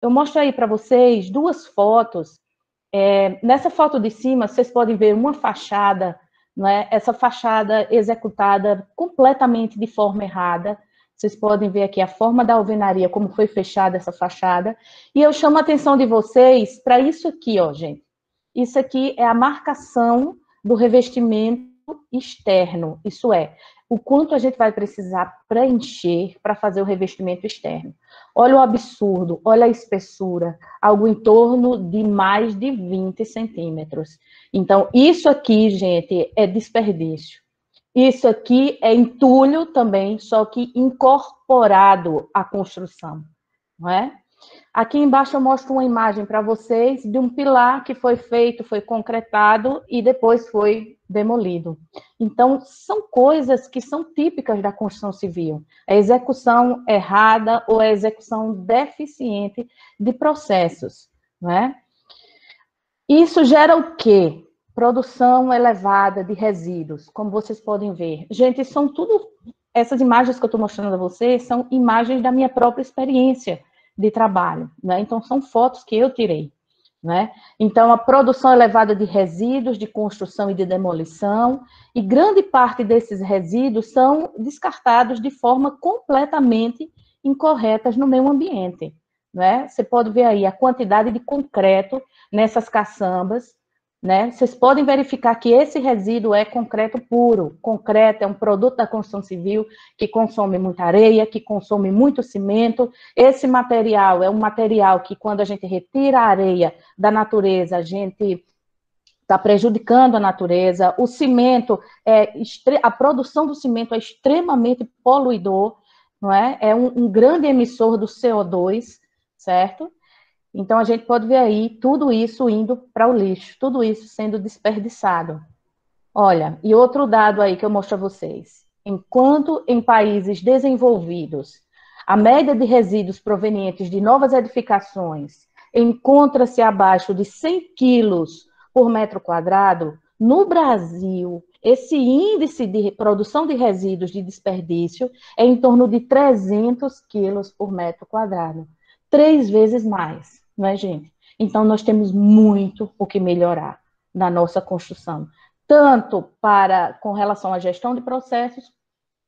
Eu mostro aí para vocês duas fotos. Nessa foto de cima, vocês podem ver uma fachada, não é? Essa fachada executada completamente de forma errada. Vocês podem ver aqui a forma da alvenaria, como foi fechada essa fachada. E eu chamo a atenção de vocês para isso aqui, ó, gente. Isso aqui é a marcação do revestimento externo, isso é, o quanto a gente vai precisar preencher para fazer o revestimento externo. Olha o absurdo, olha a espessura, algo em torno de mais de 20 centímetros. Então, isso aqui, gente, é desperdício. Isso aqui é entulho também, só que incorporado à construção, não é? Aqui embaixo eu mostro uma imagem para vocês de um pilar que foi feito, foi concretado e depois foi demolido. Então, são coisas que são típicas da construção civil. A execução errada ou a execução deficiente de processos, não é? Isso gera o quê? Produção elevada de resíduos, como vocês podem ver. Gente, são tudo... Essas imagens que eu estou mostrando a vocês são imagens da minha própria experiência de trabalho, né? Então, são fotos que eu tirei, né? Então, a produção elevada de resíduos de construção e de demolição, e grande parte desses resíduos são descartados de forma completamente incorreta no meio ambiente, né? Você pode ver aí a quantidade de concreto nessas caçambas, né? Vocês podem verificar que esse resíduo é concreto puro. Concreto é um produto da construção civil que consome muita areia, que consome muito cimento. Esse material é um material que, quando a gente retira a areia da natureza, a gente está prejudicando a natureza. O cimento, a produção do cimento é extremamente poluidor, não é? É um grande emissor do CO2, certo? Então, a gente pode ver aí tudo isso indo para o lixo, tudo isso sendo desperdiçado. Olha, e outro dado aí que eu mostro a vocês. Enquanto em países desenvolvidos, a média de resíduos provenientes de novas edificações encontra-se abaixo de 100 quilos por metro quadrado, no Brasil, esse índice de produção de resíduos de desperdício é em torno de 300 quilos por metro quadrado. 3 vezes mais, não é, gente? Então, nós temos muito o que melhorar na nossa construção, tanto com relação à gestão de processos,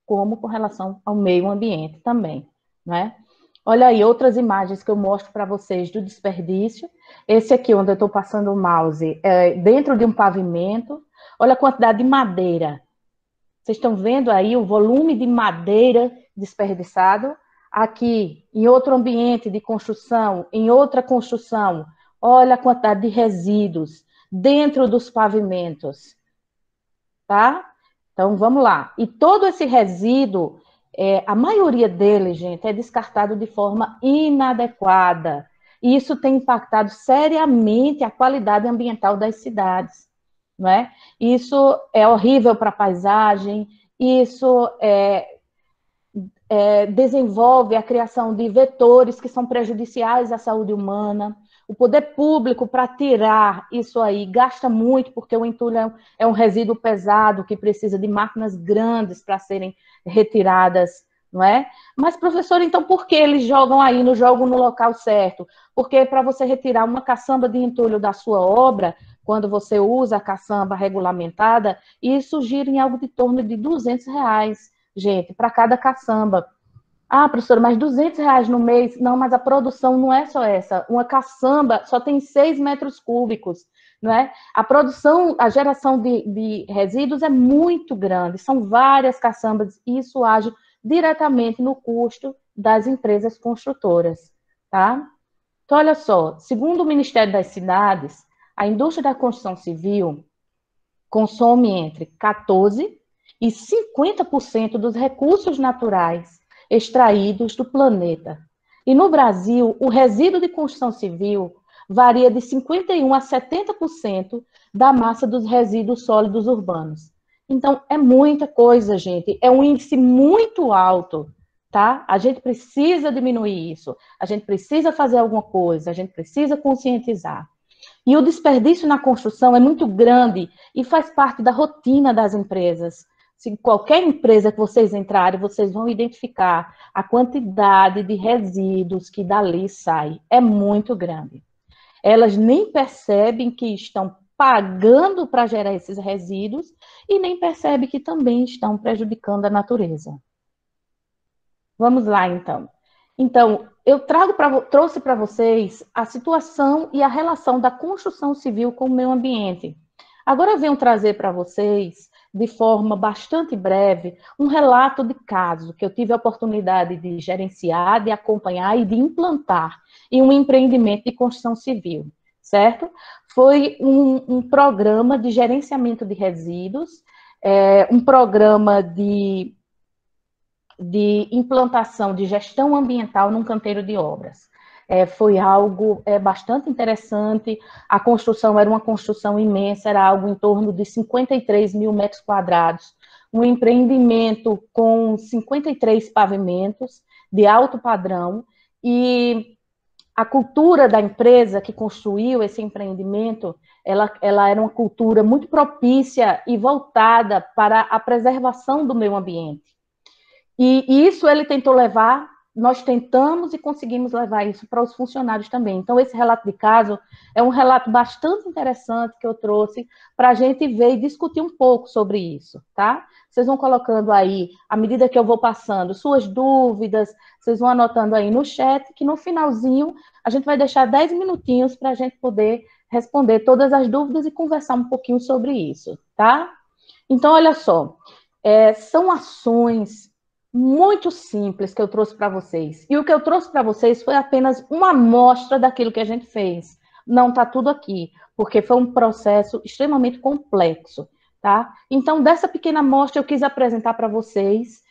como com relação ao meio ambiente também, não é? Olha aí, outras imagens que eu mostro para vocês do desperdício. Esse aqui, onde eu estou passando o mouse, é dentro de um pavimento. Olha a quantidade de madeira. Vocês estão vendo aí o volume de madeira desperdiçado? Aqui, em outro ambiente de construção, em outra construção, olha a quantidade de resíduos dentro dos pavimentos, tá? Então, vamos lá. E todo esse resíduo, a maioria dele, gente, é descartado de forma inadequada. E isso tem impactado seriamente a qualidade ambiental das cidades, não é? Isso é horrível para a paisagem, isso desenvolve a criação de vetores que são prejudiciais à saúde humana. O poder público, para tirar isso aí, gasta muito, porque o entulho é um resíduo pesado que precisa de máquinas grandes para serem retiradas, não é? Mas, professor, então por que eles jogam aí, não jogam no local certo? Porque para você retirar uma caçamba de entulho da sua obra, quando você usa a caçamba regulamentada, isso gira em algo de torno de R$200, gente, para cada caçamba. Ah, professora, mas R$200 no mês? Não, mas a produção não é só essa. Uma caçamba só tem 6 metros cúbicos, não é? A produção, a geração de resíduos é muito grande, são várias caçambas, e isso age diretamente no custo das empresas construtoras, tá? Então, olha só, segundo o Ministério das Cidades, a indústria da construção civil consome entre 14% e 50% dos recursos naturais extraídos do planeta. E no Brasil, o resíduo de construção civil varia de 51% a 70% da massa dos resíduos sólidos urbanos. Então, é muita coisa, gente. É um índice muito alto, tá? A gente precisa diminuir isso. A gente precisa fazer alguma coisa. A gente precisa conscientizar. E o desperdício na construção é muito grande e faz parte da rotina das empresas. Se qualquer empresa que vocês entrarem, vocês vão identificar a quantidade de resíduos que dali sai. É muito grande. Elas nem percebem que estão pagando para gerar esses resíduos e nem percebem que também estão prejudicando a natureza. Vamos lá, então. Então, eu trouxe para vocês a situação e a relação da construção civil com o meio ambiente. Agora eu venho trazer para vocês, de forma bastante breve, um relato de caso que eu tive a oportunidade de gerenciar, de acompanhar e de implantar em um empreendimento de construção civil, certo? Foi um programa de gerenciamento de resíduos, um programa de implantação de gestão ambiental num canteiro de obras. Foi algo bastante interessante. A construção era uma construção imensa, era algo em torno de 53 mil metros quadrados, um empreendimento com 53 pavimentos de alto padrão, e a cultura da empresa que construiu esse empreendimento, ela era uma cultura muito propícia e voltada para a preservação do meio ambiente. E isso ele tentou levar, nós tentamos e conseguimos levar isso para os funcionários também. Então, esse relato de caso é um relato bastante interessante que eu trouxe para a gente ver e discutir um pouco sobre isso, tá? Vocês vão colocando aí, à medida que eu vou passando, suas dúvidas, vocês vão anotando aí no chat, que no finalzinho a gente vai deixar 10 minutinhos para a gente poder responder todas as dúvidas e conversar um pouquinho sobre isso, tá? Então, olha só, são ações muito simples que eu trouxe para vocês. E o que eu trouxe para vocês foi apenas uma amostra daquilo que a gente fez. Não está tudo aqui, porque foi um processo extremamente complexo, tá? Então, dessa pequena amostra, eu quis apresentar para vocês,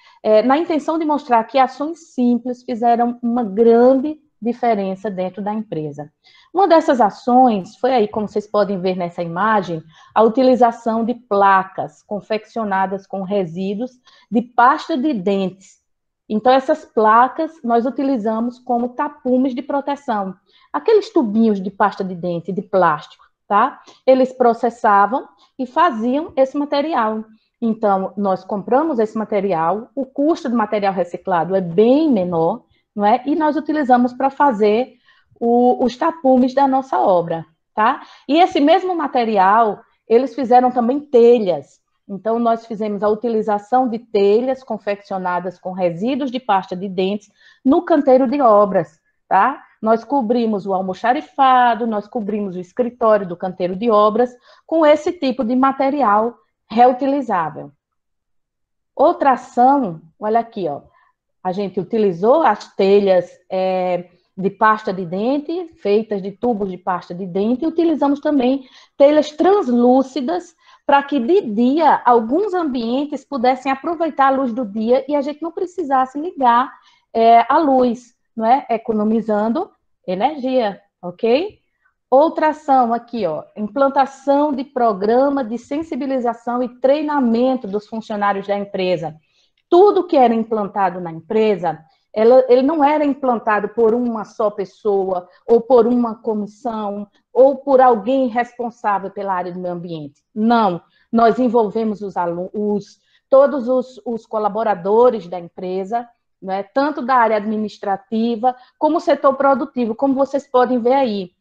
na intenção de mostrar que ações simples fizeram uma grande diferença dentro da empresa. Uma dessas ações foi aí, como vocês podem ver nessa imagem, a utilização de placas confeccionadas com resíduos de pasta de dentes. Então, essas placas nós utilizamos como tapumes de proteção. Aqueles tubinhos de pasta de dente de plástico, tá? Eles processavam e faziam esse material. Então, nós compramos esse material, o custo do material reciclado é bem menor, não é? E nós utilizamos para fazer os tapumes da nossa obra, tá? E esse mesmo material, eles fizeram também telhas. Então, nós fizemos a utilização de telhas confeccionadas com resíduos de pasta de dentes no canteiro de obras, tá? Nós cobrimos o almoxarifado, nós cobrimos o escritório do canteiro de obras com esse tipo de material reutilizável. Outra ação, olha aqui, ó, a gente utilizou as telhas de pasta de dente, feitas de tubos de pasta de dente, e utilizamos também telhas translúcidas para que de dia alguns ambientes pudessem aproveitar a luz do dia e a gente não precisasse ligar a luz, não é? Economizando energia, ok? Outra ação aqui, ó, implantação de programa de sensibilização e treinamento dos funcionários da empresa. Tudo que era implantado na empresa, ele não era implantado por uma só pessoa, ou por uma comissão, ou por alguém responsável pela área do meio ambiente. Não, nós envolvemos todos os colaboradores da empresa, né, tanto da área administrativa, como o setor produtivo, como vocês podem ver aí.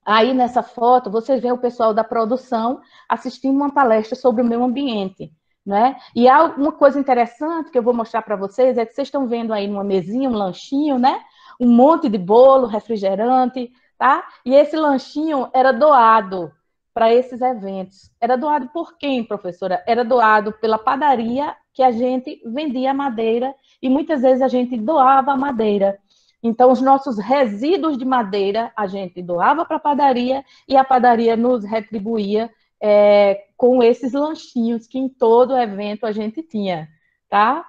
Aí, nessa foto, vocês veem o pessoal da produção assistindo uma palestra sobre o meio ambiente. Né? E há uma coisa interessante que eu vou mostrar para vocês, é que vocês estão vendo aí numa mesinha, um lanchinho, né? Um monte de bolo, refrigerante, tá? E esse lanchinho era doado para esses eventos. Era doado por quem, professora? Era doado pela padaria que a gente vendia madeira e muitas vezes a gente doava a madeira. Então, os nossos resíduos de madeira a gente doava para a padaria e a padaria nos retribuía com esses lanchinhos que em todo evento a gente tinha, tá?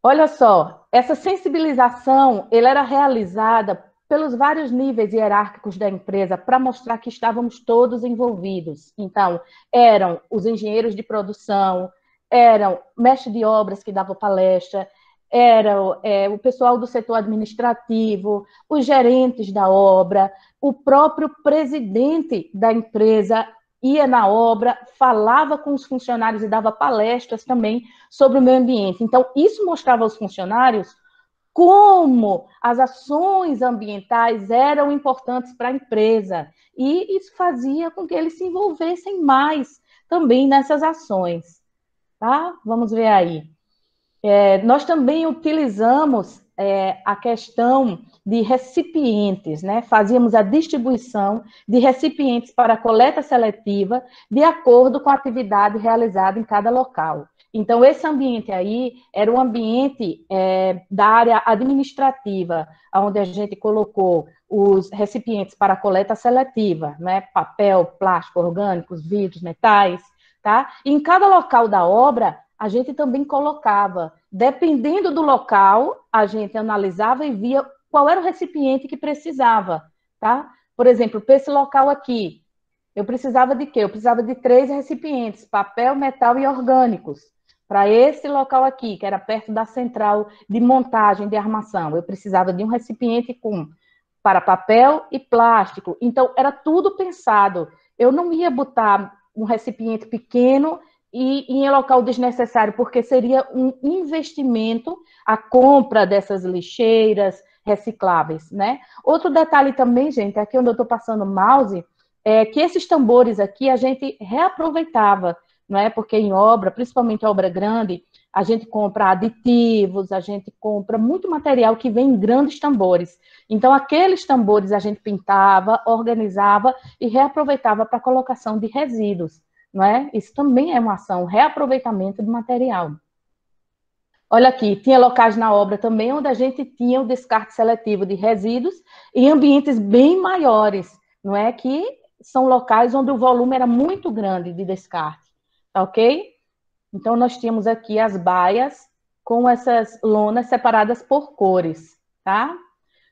Olha só, essa sensibilização, ela era realizada pelos vários níveis hierárquicos da empresa para mostrar que estávamos todos envolvidos. Então, eram os engenheiros de produção, eram mestres de obras que davam palestra, era o pessoal do setor administrativo, os gerentes da obra, o próprio presidente da empresa ia na obra, falava com os funcionários e dava palestras também sobre o meio ambiente. Então, isso mostrava aos funcionários como as ações ambientais eram importantes para a empresa. E isso fazia com que eles se envolvessem mais também nessas ações. Tá? Vamos ver aí. Nós também utilizamos a questão de recipientes, né? Fazíamos a distribuição de recipientes para coleta seletiva de acordo com a atividade realizada em cada local. Então, esse ambiente aí era um ambiente da área administrativa, onde a gente colocou os recipientes para coleta seletiva, né? Papel, plástico, orgânicos, vidros, metais, tá? E em cada local da obra, a gente também colocava, dependendo do local, a gente analisava e via qual era o recipiente que precisava, tá? Por exemplo, para esse local aqui, eu precisava de quê? Eu precisava de 3 recipientes, papel, metal e orgânicos. Para esse local aqui, que era perto da central de montagem de armação, eu precisava de um recipiente para papel e plástico. Então, era tudo pensado. Eu não ia botar um recipiente pequeno e em local desnecessário, porque seria um investimento a compra dessas lixeiras recicláveis, né? Outro detalhe também, gente, aqui onde eu estou passando o mouse, é que esses tambores aqui a gente reaproveitava, não é? Porque em obra, principalmente obra grande, a gente compra aditivos, a gente compra muito material que vem em grandes tambores. Então, aqueles tambores a gente pintava, organizava e reaproveitava para colocação de resíduos. Não é? Isso também é uma ação, reaproveitamento de material. Olha aqui, tinha locais na obra também onde a gente tinha o descarte seletivo de resíduos em ambientes bem maiores, não é? Que são locais onde o volume era muito grande de descarte, tá ok? Então, nós tínhamos aqui as baias com essas lonas separadas por cores, tá?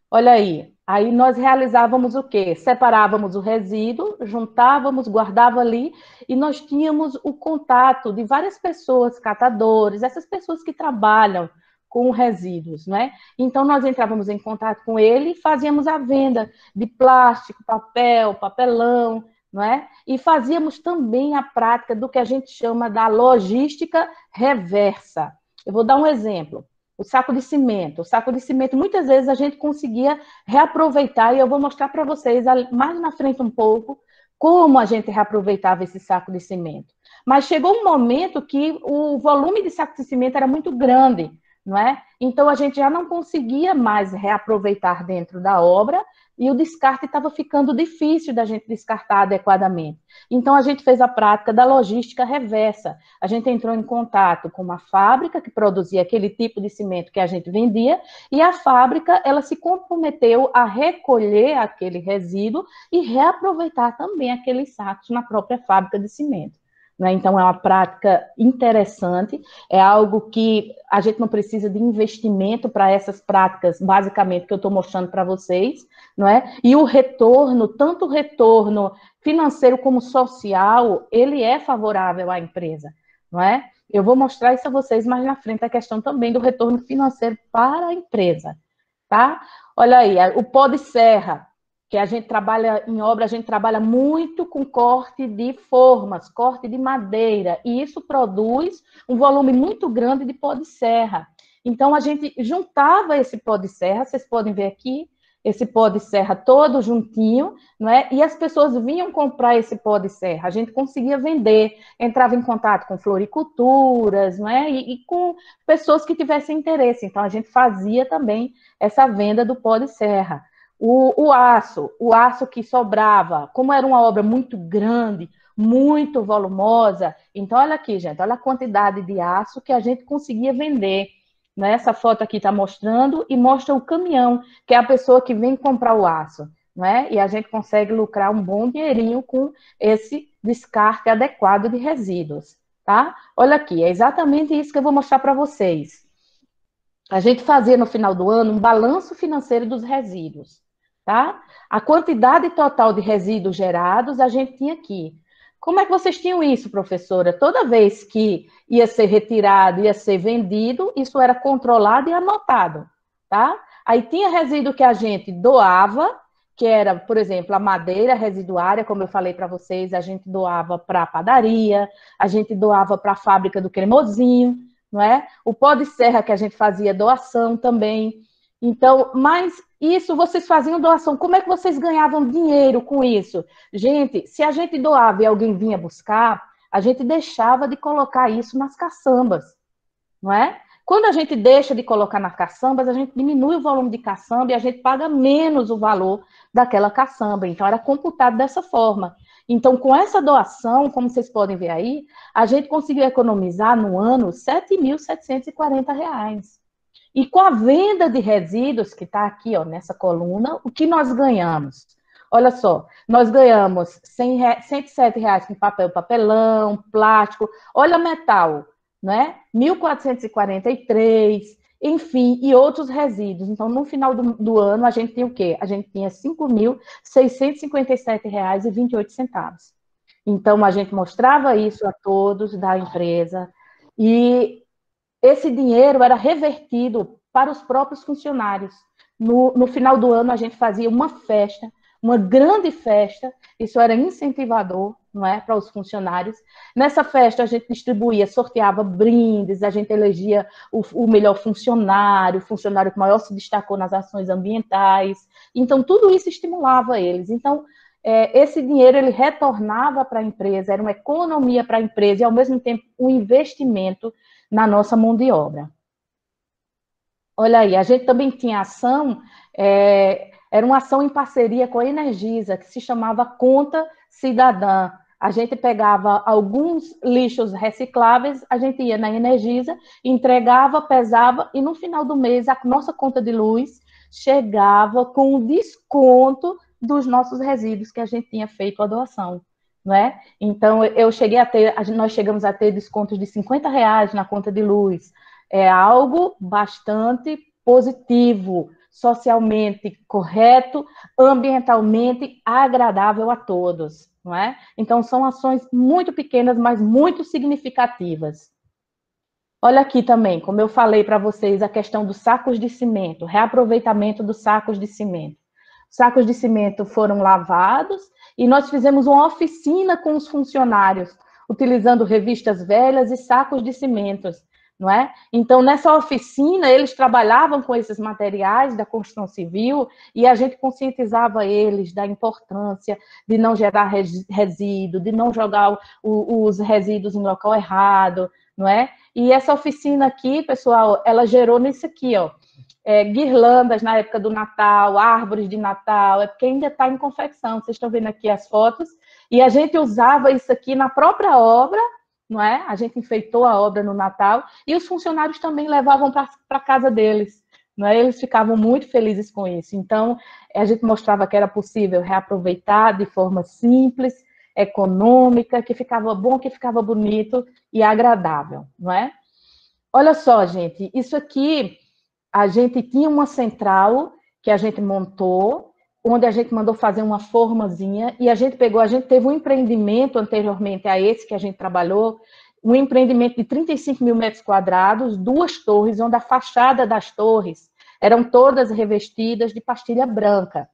Olha aí nós realizávamos o quê? Separávamos o resíduo, juntávamos, guardava ali, e nós tínhamos o contato de várias pessoas, catadores, essas pessoas que trabalham com resíduos, né? Então, nós entrávamos em contato com ele e fazíamos a venda de plástico, papel, papelão, não é? E fazíamos também a prática do que a gente chama da logística reversa. Eu vou dar um exemplo. O saco de cimento. O saco de cimento, muitas vezes, a gente conseguia reaproveitar, e eu vou mostrar para vocês, mais na frente um pouco, como a gente reaproveitava esse saco de cimento. Mas chegou um momento que o volume de saco de cimento era muito grande, não é? Então, a gente já não conseguia mais reaproveitar dentro da obra, e o descarte estava ficando difícil da gente descartar adequadamente. Então, a gente fez a prática da logística reversa. A gente entrou em contato com uma fábrica que produzia aquele tipo de cimento que a gente vendia, e a fábrica, ela se comprometeu a recolher aquele resíduo e reaproveitar também aqueles sacos na própria fábrica de cimento. Né? Então, é uma prática interessante, é algo que a gente não precisa de investimento para essas práticas, basicamente, que eu estou mostrando para vocês, não é? E o retorno, tanto o retorno financeiro como social, ele é favorável à empresa, não é? Eu vou mostrar isso a vocês mais na frente, a questão também do retorno financeiro para a empresa, tá? Olha aí, o pó de serra, que a gente trabalha em obra, a gente trabalha muito com corte de formas, corte de madeira, e isso produz um volume muito grande de pó de serra. Então, a gente juntava esse pó de serra, vocês podem ver aqui, esse pó de serra todo juntinho, não é? E as pessoas vinham comprar esse pó de serra, a gente conseguia vender, entrava em contato com floriculturas, não é? E com pessoas que tivessem interesse, então a gente fazia também essa venda do pó de serra. O aço que sobrava, como era uma obra muito grande, muito volumosa, então olha aqui, gente, olha a quantidade de aço que a gente conseguia vender. Né? Essa foto aqui está mostrando e mostra o caminhão, que é a pessoa que vem comprar o aço. Né? E a gente consegue lucrar um bom dinheirinho com esse descarte adequado de resíduos. Tá? Olha aqui, é exatamente isso que eu vou mostrar para vocês. A gente fazia no final do ano um balanço financeiro dos resíduos. Tá? A quantidade total de resíduos gerados a gente tinha aqui. Como é que vocês tinham isso, professora? Toda vez que ia ser retirado, ia ser vendido, isso era controlado e anotado, tá? Aí tinha resíduo que a gente doava que era, por exemplo, a madeira residuária, como eu falei para vocês, a gente doava para a padaria, a gente doava para a fábrica do cremosinho, não é? O pó de serra que a gente fazia doação também. Então, mas isso vocês faziam doação, como é que vocês ganhavam dinheiro com isso? Gente, se a gente doava e alguém vinha buscar, a gente deixava de colocar isso nas caçambas, não é? Quando a gente deixa de colocar nas caçambas, a gente diminui o volume de caçamba e a gente paga menos o valor daquela caçamba. Então, era computado dessa forma. Então, com essa doação, como vocês podem ver aí, a gente conseguiu economizar no ano R$ 7.740. E com a venda de resíduos, que está aqui ó, nessa coluna, o que nós ganhamos? Olha só, nós ganhamos R$ 107 com papel, papelão, plástico, olha metal, né? 1.443, enfim, e outros resíduos. Então, no final do ano, a gente tinha o quê? A gente tinha R$ 5.657,28. Então, a gente mostrava isso a todos da empresa e esse dinheiro era revertido para os próprios funcionários. No final do ano, a gente fazia uma festa, uma grande festa, isso era incentivador, não é, para os funcionários. Nessa festa, a gente distribuía, sorteava brindes, a gente elegia o melhor funcionário, o funcionário que maior se destacou nas ações ambientais. Então, tudo isso estimulava eles. Então, esse dinheiro ele retornava para a empresa, era uma economia para a empresa e, ao mesmo tempo, um investimento na nossa mão de obra. Olha aí, a gente também tinha ação, era uma ação em parceria com a Energisa, que se chamava Conta Cidadã. A gente pegava alguns lixos recicláveis, a gente ia na Energisa, entregava, pesava, e no final do mês a nossa conta de luz chegava com o desconto dos nossos resíduos que a gente tinha feito a doação. Não é? Então, nós chegamos a ter descontos de R$ 50 na conta de luz. É algo bastante positivo, socialmente correto, ambientalmente agradável a todos, não é? Então, são ações muito pequenas, mas muito significativas. Olha aqui também, como eu falei para vocês, a questão dos sacos de cimento, reaproveitamento dos sacos de cimento. Os sacos de cimento foram lavados e nós fizemos uma oficina com os funcionários, utilizando revistas velhas e sacos de cimentos, não é? Então, nessa oficina, eles trabalhavam com esses materiais da construção civil e a gente conscientizava eles da importância de não gerar resíduo, de não jogar os resíduos em local errado, não é? E essa oficina aqui, pessoal, ela gerou nisso aqui, ó, guirlandas na época do Natal, árvores de Natal, é porque ainda está em confecção, vocês estão vendo aqui as fotos, e a gente usava isso aqui na própria obra, não é? A gente enfeitou a obra no Natal, e os funcionários também levavam para a casa deles, não é? Eles ficavam muito felizes com isso. Então, a gente mostrava que era possível reaproveitar de forma simples, econômica, que ficava bom, que ficava bonito e agradável, não é? Olha só, gente, isso aqui, a gente tinha uma central que a gente montou, onde a gente mandou fazer uma formazinha, e a gente teve um empreendimento anteriormente a esse que a gente trabalhou, um empreendimento de 35 mil metros quadrados, 2 torres, onde a fachada das torres eram todas revestidas de pastilha branca.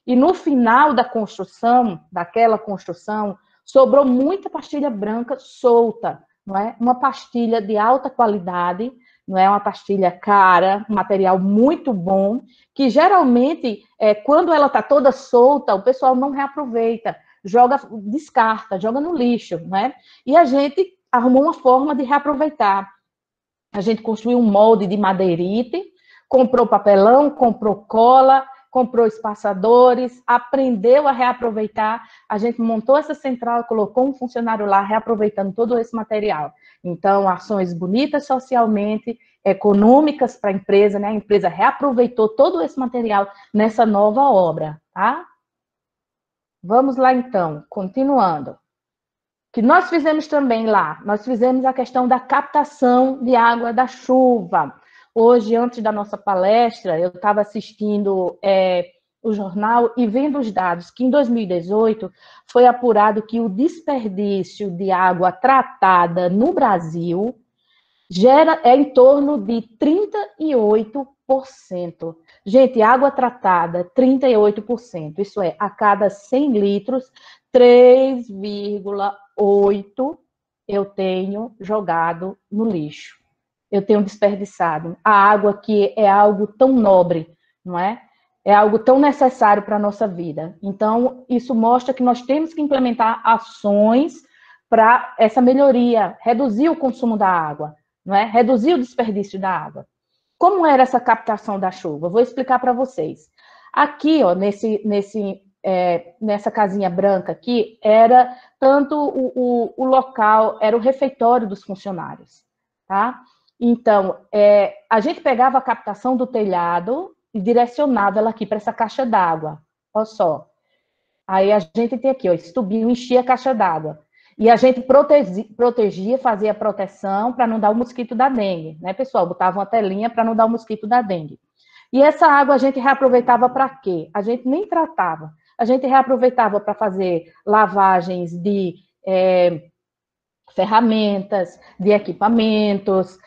E no final da construção, daquela construção, sobrou muita pastilha branca solta, não é? Uma pastilha de alta qualidade, não é uma pastilha cara, um material muito bom, que geralmente, quando ela está toda solta, o pessoal não reaproveita, descarta, joga no lixo, né? E a gente arrumou uma forma de reaproveitar. A gente construiu um molde de madeirite, comprou papelão, comprou cola, comprou espaçadores, aprendeu a reaproveitar, a gente montou essa central, colocou um funcionário lá, reaproveitando todo esse material. Então, ações bonitas socialmente, econômicas para a empresa, né? A empresa reaproveitou todo esse material nessa nova obra, tá? Vamos lá, então, continuando. O que nós fizemos também lá? Nós fizemos a questão da captação de água da chuva. Hoje, antes da nossa palestra, eu estava assistindo o jornal e vendo os dados que em 2018 foi apurado que o desperdício de água tratada no Brasil é em torno de 38 Gente, água tratada, 38%. Isso é, a cada 100 litros, 3,8 eu tenho jogado no lixo. Eu tenho desperdiçado. A água que é algo tão nobre, não é? É algo tão necessário para a nossa vida. Então, isso mostra que nós temos que implementar ações para essa melhoria, reduzir o consumo da água, não é? Reduzir o desperdício da água. Como era essa captação da chuva? Vou explicar para vocês. Aqui, ó, nessa casinha branca aqui, era tanto o local, era o refeitório dos funcionários, tá? Então, a gente pegava a captação do telhado e direcionava ela aqui para essa caixa d'água, olha só. Aí a gente tem aqui, ó, esse tubinho enchia a caixa d'água. E a gente protegia, fazia proteção para não dar o mosquito da dengue, né, pessoal? Botava uma telinha para não dar o mosquito da dengue. E essa água a gente reaproveitava para quê? A gente nem tratava. A gente reaproveitava para fazer lavagens de ferramentas, de equipamentos,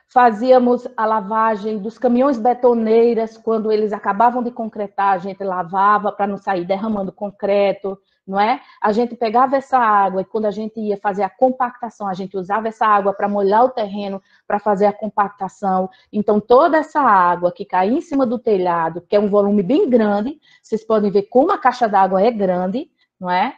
fazíamos a lavagem dos caminhões betoneiras, quando eles acabavam de concretar, a gente lavava para não sair derramando concreto, não é? A gente pegava essa água e quando a gente ia fazer a compactação, a gente usava essa água para molhar o terreno, para fazer a compactação. Então, toda essa água que cai em cima do telhado, que é um volume bem grande, vocês podem ver como a caixa d'água é grande, não é?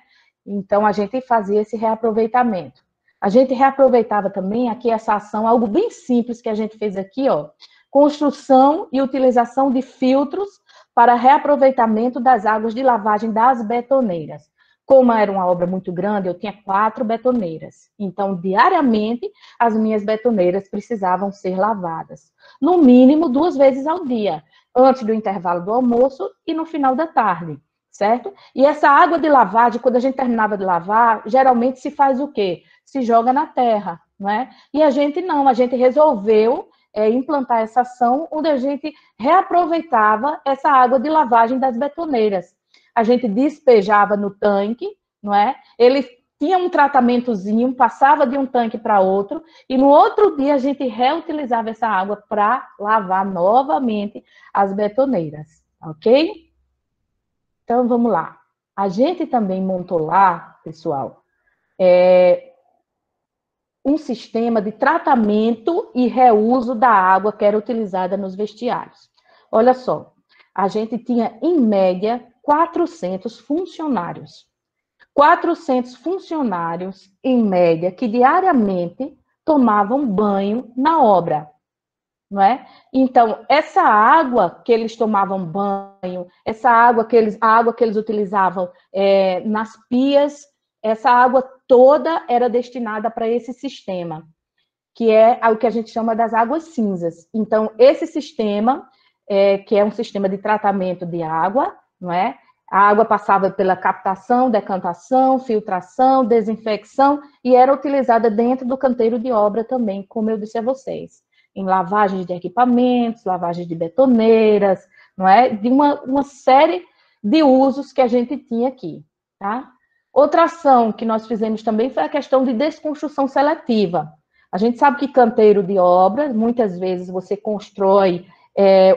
Então, a gente fazia esse reaproveitamento. A gente reaproveitava também aqui essa ação, algo bem simples que a gente fez aqui, ó, construção e utilização de filtros para reaproveitamento das águas de lavagem das betoneiras. Como era uma obra muito grande, eu tinha 4 betoneiras. Então, diariamente, as minhas betoneiras precisavam ser lavadas. No mínimo, 2 vezes ao dia, antes do intervalo do almoço e no final da tarde, certo? E essa água de lavagem, quando a gente terminava de lavar, geralmente se faz o quê? Se joga na terra, não é? E a gente não, a gente resolveu implantar essa ação onde a gente reaproveitava essa água de lavagem das betoneiras. A gente despejava no tanque, não é? Ele tinha um tratamentozinho, passava de um tanque para outro, e no outro dia a gente reutilizava essa água para lavar novamente as betoneiras, ok? Então, vamos lá. A gente também montou lá, pessoal, um sistema de tratamento e reuso da água que era utilizada nos vestiários. Olha só, a gente tinha, em média, 400 funcionários. 400 funcionários, em média, que diariamente tomavam banho na obra, não é? Então, essa água que eles tomavam banho, essa água a água que eles utilizavam nas pias, essa água toda era destinada para esse sistema, que é o que a gente chama das águas cinzas. Então, esse sistema, que é um sistema de tratamento de água, não é? A água passava pela captação, decantação, filtração, desinfecção e era utilizada dentro do canteiro de obra também, como eu disse a vocês, em lavagem de equipamentos, lavagem de betoneiras, não é? De uma série de usos que a gente tinha aqui, tá? Outra ação que nós fizemos também foi a questão de desconstrução seletiva. A gente sabe que canteiro de obra, muitas vezes você constrói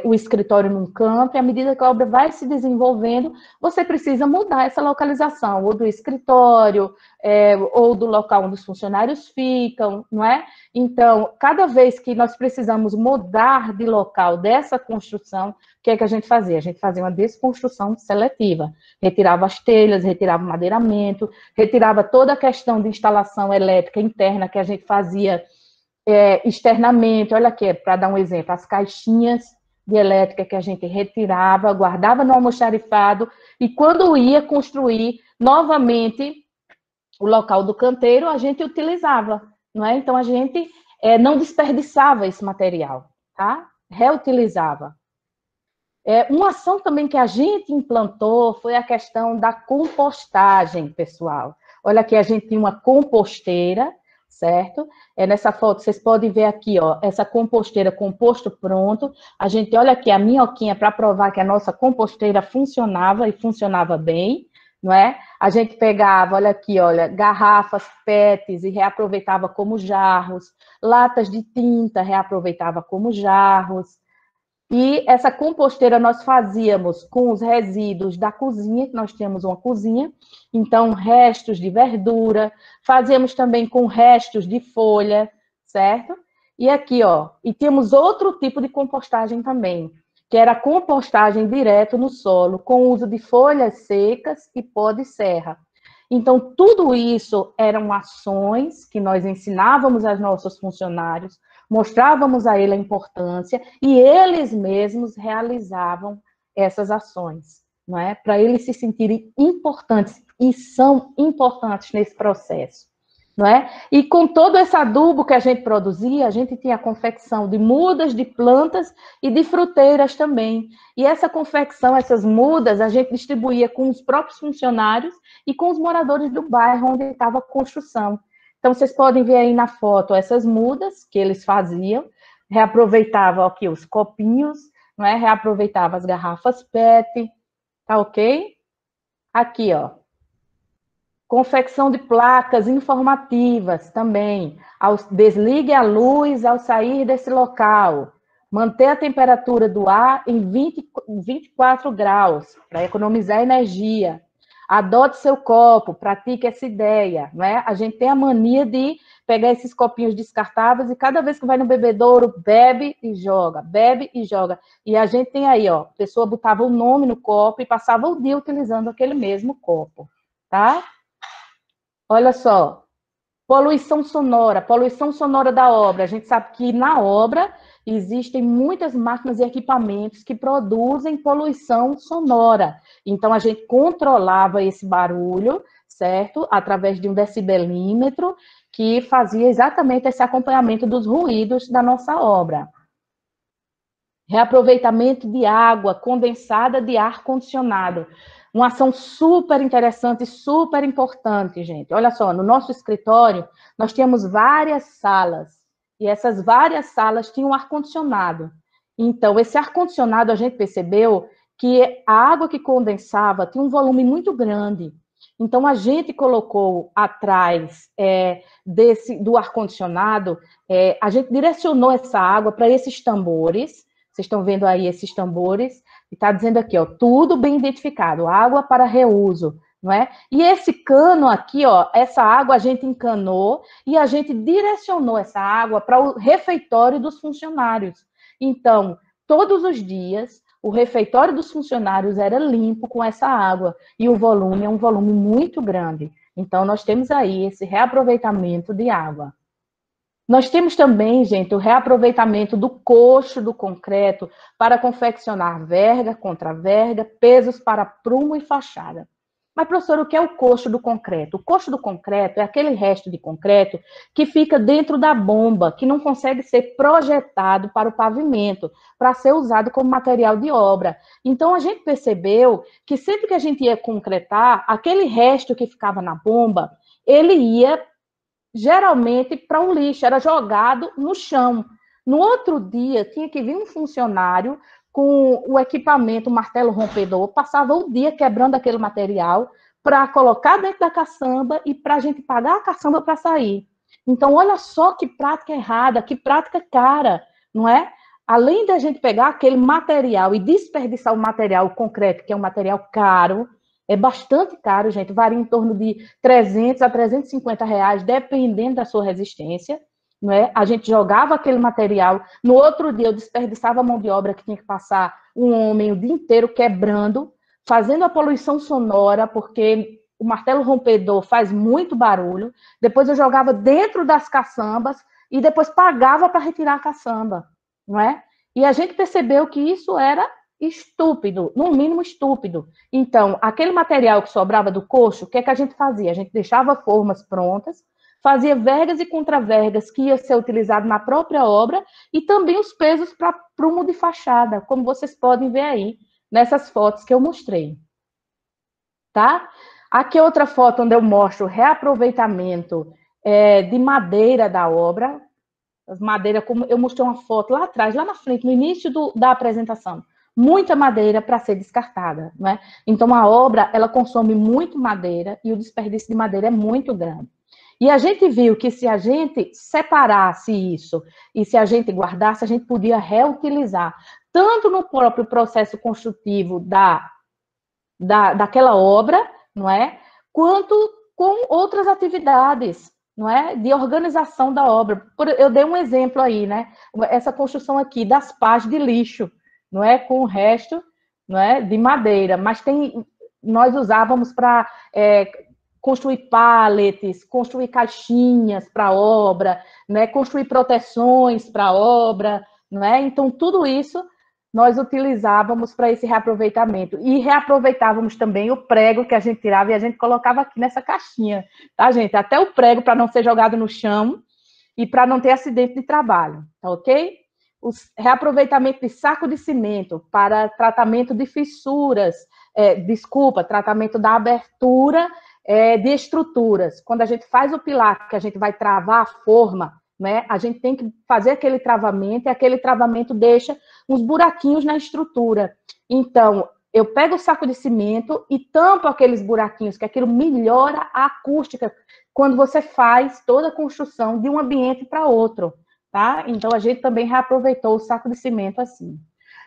o escritório num canto, e à medida que a obra vai se desenvolvendo, você precisa mudar essa localização, ou do escritório, ou do local onde os funcionários ficam, não é? Então, cada vez que nós precisamos mudar de local dessa construção, o que é que a gente fazia? A gente fazia uma desconstrução seletiva, retirava as telhas, retirava o madeiramento, retirava toda a questão de instalação elétrica interna que a gente fazia externamente. Olha aqui, para dar um exemplo, as caixinhas de elétrica que a gente retirava, guardava no almoxarifado, e quando ia construir novamente o local do canteiro, a gente utilizava, não é? Então, a gente não desperdiçava esse material, tá? Reutilizava. Uma ação também que a gente implantou foi a questão da compostagem, pessoal. Olha aqui, a gente tinha uma composteira, certo? Nessa foto, vocês podem ver aqui, ó, essa composteira composto pronto. A gente, olha aqui, a minhoquinha para provar que a nossa composteira funcionava e funcionava bem, não é? A gente pegava, olha aqui, olha, garrafas, PETs e reaproveitava como jarros, latas de tinta reaproveitava como jarros, E essa composteira nós fazíamos com os resíduos da cozinha, que nós tínhamos uma cozinha, então restos de verdura, fazíamos também com restos de folha, certo? E aqui, ó, e temos outro tipo de compostagem também, que era a compostagem direto no solo, com o uso de folhas secas e pó de serra. Então, tudo isso eram ações que nós ensinávamos aos nossos funcionários, mostrávamos a ele a importância e eles mesmos realizavam essas ações, não é? Para eles se sentirem importantes, e são importantes nesse processo, não é? E com todo esse adubo que a gente produzia, a gente tinha a confecção de mudas de plantas e de fruteiras também. E essa confecção, essas mudas, a gente distribuía com os próprios funcionários e com os moradores do bairro onde estava a construção. Então, vocês podem ver aí na foto essas mudas que eles faziam, reaproveitavam aqui os copinhos, não é? Reaproveitava as garrafas PET, tá ok? Aqui, ó, confecção de placas informativas também. Desligue a luz ao sair desse local. Manter a temperatura do ar em 24 graus, para economizar energia. Adote seu copo, pratique essa ideia, não é? A gente tem a mania de pegar esses copinhos descartáveis e cada vez que vai no bebedouro, bebe e joga, bebe e joga. E a gente tem aí, ó, a pessoa botava o nome no copo e passava o dia utilizando aquele mesmo copo, tá? Olha só, poluição sonora da obra. A gente sabe que na obra existem muitas máquinas e equipamentos que produzem poluição sonora. Então, a gente controlava esse barulho, certo? Através de um decibelímetro, que fazia exatamente esse acompanhamento dos ruídos da nossa obra. Reaproveitamento de água condensada de ar-condicionado. Uma ação super interessante, super importante, gente. Olha só, no nosso escritório, nós tínhamos várias salas, e essas várias salas tinham ar-condicionado. Então, esse ar-condicionado, a gente percebeu que a água que condensava tinha um volume muito grande. Então, a gente colocou atrás do ar-condicionado, a gente direcionou essa água para esses tambores. Vocês estão vendo aí esses tambores, e está dizendo aqui, ó, tudo bem identificado, água para reuso, não é? E esse cano aqui, ó, essa água a gente encanou e a gente direcionou essa água para o refeitório dos funcionários. Então, todos os dias, o refeitório dos funcionários era limpo com essa água, e o volume é um volume muito grande. Então, nós temos aí esse reaproveitamento de água. Nós temos também, gente, o reaproveitamento do coxo do concreto para confeccionar verga, contraverga, pesos para prumo e fachada. Mas, professor, o que é o coxo do concreto? O coxo do concreto é aquele resto de concreto que fica dentro da bomba, que não consegue ser projetado para o pavimento, para ser usado como material de obra. Então, a gente percebeu que sempre que a gente ia concretar, aquele resto que ficava na bomba, ele ia geralmente para um lixo, era jogado no chão. No outro dia, tinha que vir um funcionário com o equipamento, o martelo rompedor, passava o dia quebrando aquele material para colocar dentro da caçamba e para a gente pagar a caçamba para sair. Então, olha só que prática errada, que prática cara, não é? Além da gente pegar aquele material e desperdiçar o material concreto, que é um material caro, é bastante caro, gente, varia em torno de 300 a 350 reais, dependendo da sua resistência, não é? A gente jogava aquele material, no outro dia eu desperdiçava a mão de obra que tinha que passar um homem o dia inteiro quebrando, fazendo a poluição sonora, porque o martelo rompedor faz muito barulho, depois eu jogava dentro das caçambas e depois pagava para retirar a caçamba, não é? E a gente percebeu que isso era estúpido, no mínimo estúpido. Então, aquele material que sobrava do coxo, o que é que a gente fazia? A gente deixava formas prontas, fazia vergas e contravergas que ia ser utilizado na própria obra e também os pesos para prumo de fachada, como vocês podem ver aí nessas fotos que eu mostrei. Tá? Aqui é outra foto onde eu mostro o reaproveitamento de madeira da obra. As madeiras, como eu mostrei uma foto lá atrás, lá na frente, no início da apresentação. Muita madeira para ser descartada, né? Então, a obra, ela consome muito madeira e o desperdício de madeira é muito grande. E a gente viu que se a gente separasse isso e se a gente guardasse, a gente podia reutilizar tanto no próprio processo construtivo daquela obra, não é? Quanto com outras atividades, não é? De organização da obra. Eu dei um exemplo aí, né? Essa construção aqui das pás de lixo, não é? Com o resto, não é? De madeira, mas nós usávamos para construir pallets, construir caixinhas para a obra, né? Construir proteções para a obra, não é? Então, tudo isso nós utilizávamos para esse reaproveitamento. E reaproveitávamos também o prego que a gente tirava e a gente colocava aqui nessa caixinha, tá, gente? Até o prego para não ser jogado no chão e para não ter acidente de trabalho, tá ok? O reaproveitamento de saco de cimento para tratamento de fissuras, tratamento da abertura de estruturas. Quando a gente faz o pilar, que a gente vai travar a forma, né, a gente tem que fazer aquele travamento, e aquele travamento deixa uns buraquinhos na estrutura. Então, eu pego o saco de cimento e tampo aqueles buraquinhos, que aquilo melhora a acústica quando você faz toda a construção de um ambiente para outro, tá? Então, a gente também reaproveitou o saco de cimento assim.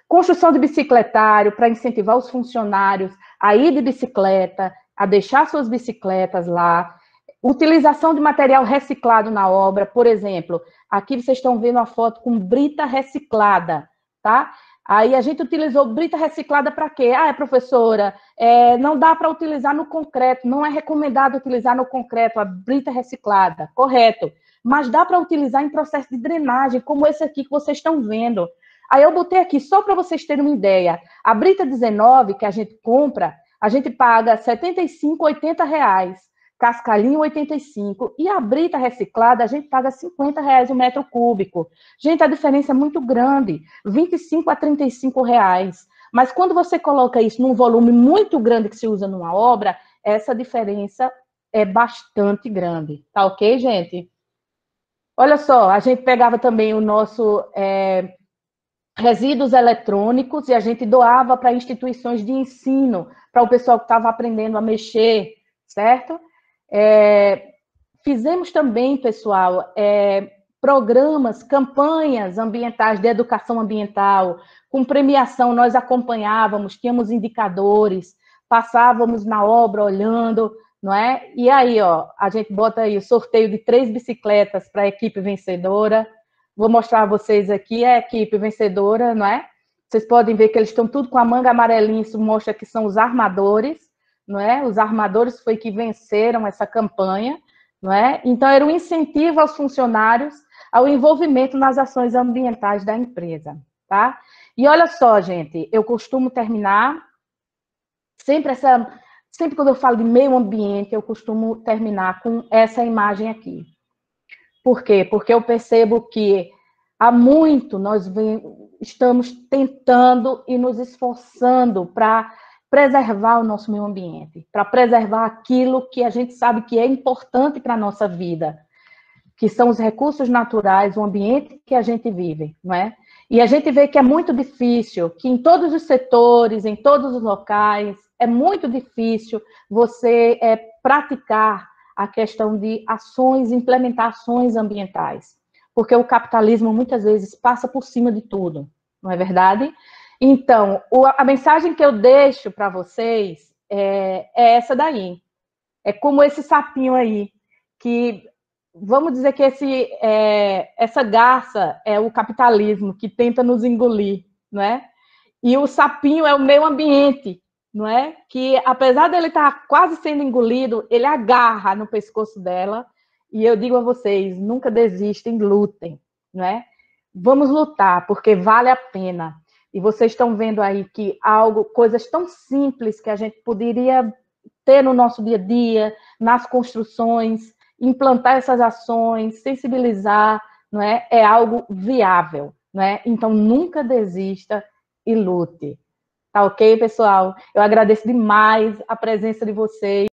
Construção de bicicletário para incentivar os funcionários a ir de bicicleta, a deixar suas bicicletas lá. Utilização de material reciclado na obra, por exemplo, aqui vocês estão vendo a foto com brita reciclada, tá? Aí a gente utilizou brita reciclada para quê? Professora, não dá para utilizar no concreto, não é recomendado utilizar no concreto a brita reciclada, correto. Mas dá para utilizar em processo de drenagem, como esse aqui que vocês estão vendo. Aí eu botei aqui, só para vocês terem uma ideia, a brita 19 que a gente compra, a gente paga R$ 75, R$ 80, cascalhinho 85, e a brita reciclada a gente paga R$ 50 o metro cúbico. Gente, a diferença é muito grande, 25 a 35 reais. Mas quando você coloca isso num volume muito grande que se usa numa obra, essa diferença é bastante grande. Tá ok, gente? Olha só, a gente pegava também o nosso resíduos eletrônicos e a gente doava para instituições de ensino, para o pessoal que estava aprendendo a mexer, certo? Fizemos também, pessoal, programas, campanhas ambientais de educação ambiental, com premiação, nós acompanhávamos, tínhamos indicadores, passávamos na obra olhando, não é? E aí, ó, a gente bota aí o sorteio de 3 bicicletas para a equipe vencedora. Vou mostrar a vocês aqui a equipe vencedora, não é? Vocês podem ver que eles estão tudo com a manga amarelinha, isso mostra que são os armadores, não é? Os armadores foi que venceram essa campanha, não é? Então, era um incentivo aos funcionários ao envolvimento nas ações ambientais da empresa, tá? E olha só, gente, eu costumo terminar sempre quando eu falo de meio ambiente, eu costumo terminar com essa imagem aqui. Por quê? Porque eu percebo que há muito nós estamos tentando e nos esforçando para preservar o nosso meio ambiente, para preservar aquilo que a gente sabe que é importante para a nossa vida, que são os recursos naturais, o ambiente que a gente vive, não é? E a gente vê que é muito difícil, que em todos os setores, em todos os locais, é muito difícil você praticar a questão de ações, implementações ambientais, porque o capitalismo muitas vezes passa por cima de tudo, não é verdade? Então, a mensagem que eu deixo para vocês é essa daí. É como esse sapinho aí, que vamos dizer que essa garça é o capitalismo que tenta nos engolir, não é? E o sapinho é o meio ambiente, não é? Que apesar dele estar quase sendo engolido, ele agarra no pescoço dela. E eu digo a vocês, nunca desistem, lutem, não é? Vamos lutar, porque vale a pena. E vocês estão vendo aí que coisas tão simples que a gente poderia ter no nosso dia a dia, nas construções, implantar essas ações, sensibilizar, não é? É algo viável, não é? Então nunca desista e lute. Tá ok, pessoal? Eu agradeço demais a presença de vocês.